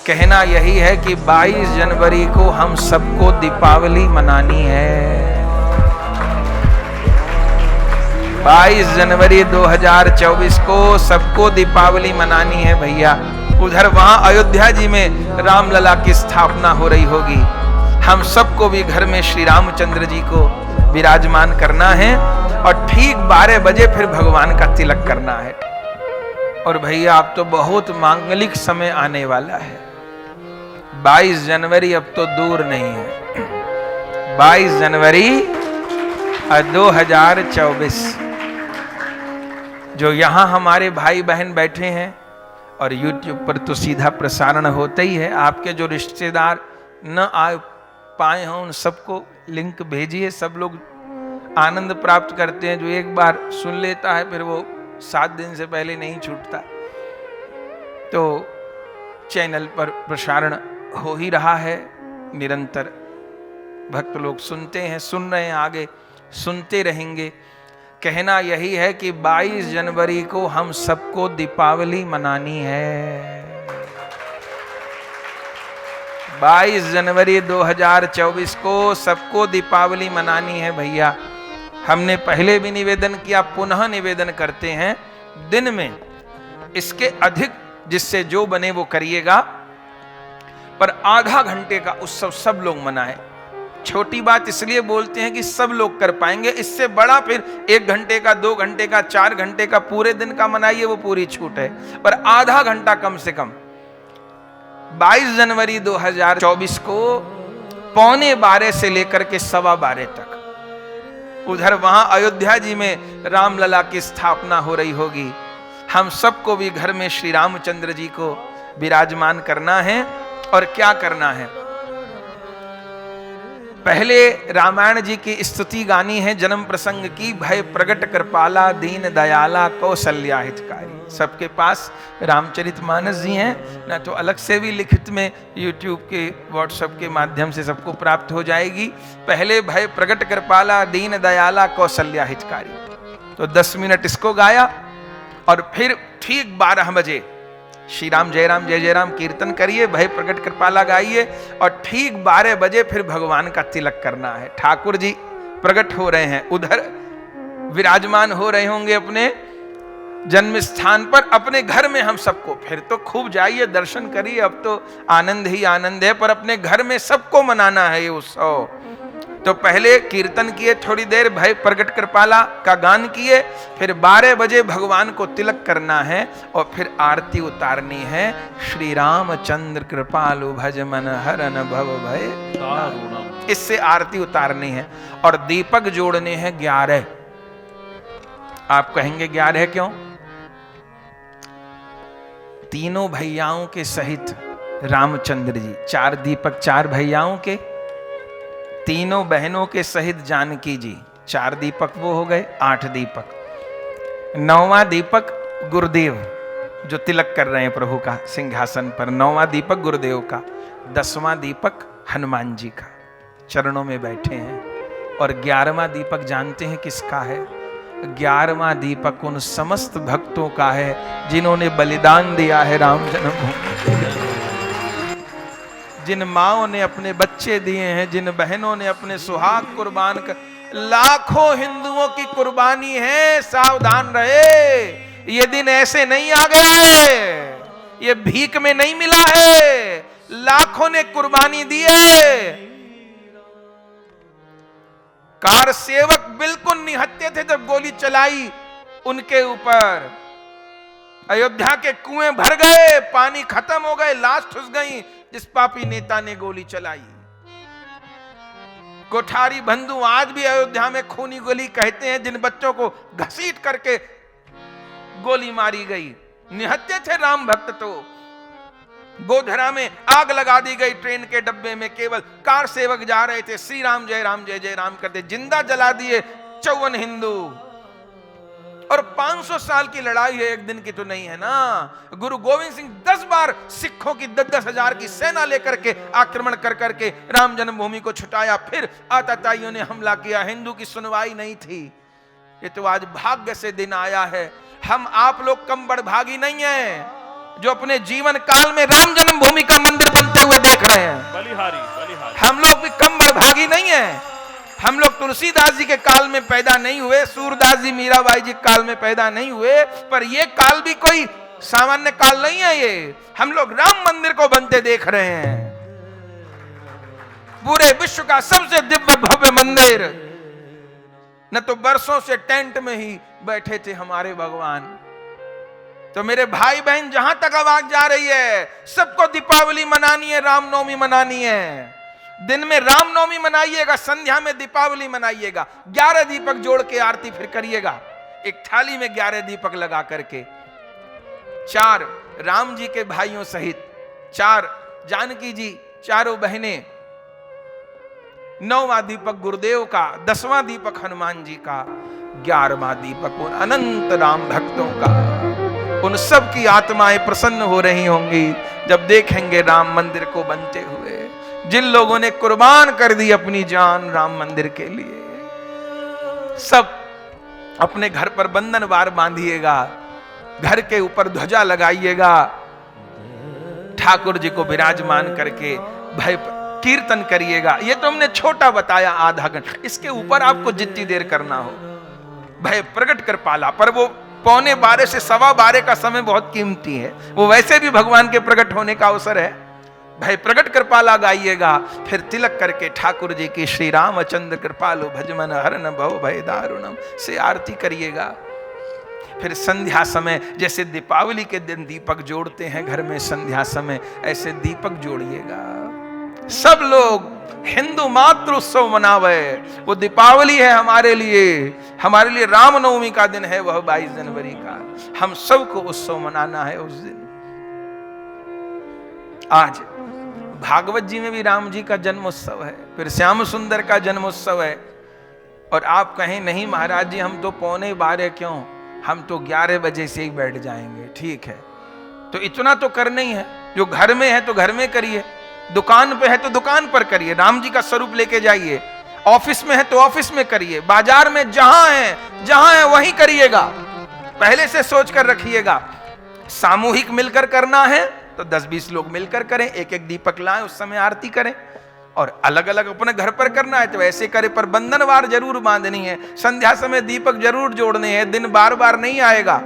कहना यही है कि 22 जनवरी को हम सबको दीपावली मनानी है। 22 जनवरी 2024 को सबको दीपावली मनानी है भैया। उधर वहां अयोध्या जी में रामलला की स्थापना हो रही होगी। हम सबको भी घर में श्री रामचंद्र जी को विराजमान करना है और ठीक 12 बजे फिर भगवान का तिलक करना है। और भैया अब तो बहुत मांगलिक समय आने वाला है। 22 जनवरी अब तो दूर नहीं है। 22 जनवरी 2024 जो यहां हमारे भाई बहन बैठे हैं और YouTube पर तो सीधा प्रसारण होता ही है। आपके जो रिश्तेदार न आ पाए हों उन सबको लिंक भेजिए। सब लोग आनंद प्राप्त करते हैं। जो एक बार सुन लेता है फिर वो 7 दिन से पहले नहीं छूटता। तो चैनल पर प्रसारण हो ही रहा है निरंतर। भक्त लोग सुनते हैं, सुन रहे हैं, आगे सुनते रहेंगे। कहना यही है कि 22 जनवरी को हम सबको दीपावली मनानी है। 22 जनवरी 2024 को सबको दीपावली मनानी है भैया। हमने पहले भी निवेदन किया, पुनः निवेदन करते हैं, दिन में इसके अधिक जिससे जो बने वो करिएगा, पर आधा घंटे का उत्सव सब लोग मनाएं। छोटी बात इसलिए बोलते हैं कि सब लोग कर पाएंगे। इससे बड़ा फिर 1 घंटे का, 2 घंटे का, 4 घंटे का, पूरे दिन का मनाइए, वो पूरी छूट है। पर आधा घंटा कम से कम 22 जनवरी 2024 को 11:15 से लेकर के 12:15 तक उधर वहां अयोध्या जी में रामलला की स्थापना हो रही होगी। हम सबको भी घर में श्री रामचंद्र जी को विराजमान करना है। और क्या करना है? पहले रामायण जी की स्तुति गानी है जन्म प्रसंग की। भय प्रगट कृपाला दीन दयाला कौशल्या हितकारी। सबके पास रामचरितमानस जी हैं ना, तो अलग से भी लिखित में YouTube के व्हाट्सएप के माध्यम से सबको प्राप्त हो जाएगी। पहले भय प्रगट कृपाला दीन दयाला कौशल्या हितकारी, तो 10 मिनट इसको गाया और फिर ठीक 12 बजे श्री राम जय राम जय जय राम कीर्तन करिए, भय प्रगट कृपाला गाइए और ठीक 12 बजे फिर भगवान का तिलक करना है। ठाकुर जी प्रकट हो रहे हैं, उधर विराजमान हो रहे होंगे अपने जन्म स्थान पर। अपने घर में हम सबको फिर तो खूब जाइए, दर्शन करिए, अब तो आनंद ही आनंद है। पर अपने घर में सबको मनाना है ये उत्सव। तो पहले कीर्तन किए, थोड़ी देर भय प्रगट कृपाला का गान किए, फिर 12 बजे भगवान को तिलक करना है और फिर आरती उतारनी है। श्री रामचंद्र कृपालु भज मन हरन भव भय, इससे आरती उतारनी है। और दीपक जोड़ने हैं 11। आप कहेंगे 11 क्यों? तीनों भैयाओं के सहित रामचंद्र जी, 4 दीपक 4 भैयाओं के, तीनों बहनों के सहित जानकी जी, 4 दीपक वो हो गए, 8 दीपक। 9वां दीपक गुरुदेव जो तिलक कर रहे हैं प्रभु का सिंहासन पर, 9वां दीपक गुरुदेव का। 10वां दीपक हनुमान जी का, चरणों में बैठे हैं। और 11वां दीपक जानते हैं किसका है? 11वां दीपक उन समस्त भक्तों का है जिन्होंने बलिदान दिया है राम जन्मभूमि। जिन माओं ने अपने बच्चे दिए हैं, जिन बहनों ने अपने सुहाग कुर्बान कर, लाखों हिंदुओं की कुर्बानी है। सावधान रहे, ये दिन ऐसे नहीं आ गया है, ये भीख में नहीं मिला है। लाखों ने कुर्बानी दी है। कार सेवक बिल्कुल निहत्थे थे जब गोली चलाई उनके ऊपर। अयोध्या के कुएं भर गए, पानी खत्म हो गए, लाश ठुस गई जिस पापी नेता ने गोली चलाई। कोठारी बंधु आज भी अयोध्या में खूनी गोली कहते हैं जिन बच्चों को घसीट करके गोली मारी गई। निहत्थे थे राम भक्त। तो गोधरा में आग लगा दी गई ट्रेन के डब्बे में, केवल कार सेवक जा रहे थे, श्री राम जय राम जय जय राम करते, जिंदा जला दिए 54 हिंदू। और 500 साल की लड़ाई है, एक दिन की तो नहीं है ना। गुरु गोविंद सिंह 10 बार सिखों की 10-10 हजार की सेना लेकर के आक्रमण कर करके राम जन्मभूमि को छुटाया। फिर आतताइयों ने हमला किया, हिंदू की सुनवाई नहीं थी। ये तो आज भाग्य से दिन आया है। हम आप लोग कम बड़भागी नहीं है जो अपने जीवन काल में राम जन्मभूमि का मंदिर हम लोग तुलसीदास जी के काल में पैदा नहीं हुए, सूरदास जी मीराबाई जी काल में पैदा नहीं हुए, पर ये काल भी कोई सामान्य काल नहीं है। ये हम लोग राम मंदिर को बनते देख रहे हैं, पूरे विश्व का सबसे दिव्य भव्य मंदिर। न तो बरसों से टेंट में ही बैठे थे हमारे भगवान। तो मेरे भाई बहन, जहां तक आवाज जा रही है, सबको दीपावली मनानी है, रामनवमी मनानी है। दिन में रामनवमी मनाइएगा, संध्या में दीपावली मनाइएगा। 11 दीपक जोड़ के आरती फिर करिएगा, एक थाली में 11 दीपक लगा करके। 4 राम जी के भाइयों सहित, 4 जानकी जी, चारों बहनें, 9वां दीपक गुरुदेव का, 10वां दीपक हनुमान जी का, 11वां दीपक उन अनंत राम भक्तों का। उन सब की आत्माएं प्रसन्न हो रही होंगी जब देखेंगे राम मंदिर को बनते हुए। जिन लोगों ने कुर्बान कर दी अपनी जान राम मंदिर के लिए, सब अपने घर पर बंधनवार बांधिएगा, घर के ऊपर ध्वजा लगाइएगा, ठाकुर जी को विराजमान करके भय कीर्तन करिएगा। ये तो हमने छोटा बताया, आधा घंटा। इसके ऊपर आपको जितनी देर करना हो, भय प्रकट कर पाला। पर वो 11:15 से 12:15 का समय बहुत कीमती है, वो वैसे भी भगवान के प्रकट होने का अवसर है। भय प्रकट कृपाला गाइएगा, फिर तिलक करके ठाकुर जी की श्री रामचंद्र कृपालो भजमन हरन भव भय दारुणम से आरती करिएगा। फिर संध्या समय, जैसे दीपावली के दिन दीपक जोड़ते हैं घर में संध्या समय, ऐसे दीपक जोड़िएगा। सब लोग हिंदू मातृ उत्सव मनावे। वो दीपावली है हमारे लिए रामनवमी का दिन है, वह 22 जनवरी का। हम सबको उत्सव मनाना है उस दिन। आज भागवत जी में भी राम जी का जन्मोत्सव है, फिर श्याम सुंदर का जन्मोत्सव है। और आप कहें नहीं महाराज जी, हम तो 11:15 क्यों, हम तो 11 बजे से ही बैठ जाएंगे। ठीक है, तो इतना तो करना ही है। जो घर में है तो घर में करिए, दुकान पे है तो दुकान पर करिए, राम जी का स्वरूप लेके जाइए। ऑफिस में है तो ऑफिस में करिए, बाजार में जहां है वहीं करिएगा। पहले से सोच कर रखिएगा। सामूहिक मिलकर करना है तो 10-20 लोग मिलकर करें, एक एक दीपक लाएं, उस समय आरती करें। और अलग अलग अपने घर पर करना है तो ऐसे करें, पर बंधनवार जरूर बांधनी है। संध्या समय दीपक जरूर जोड़ने हैं, दिन बार बार नहीं आएगा।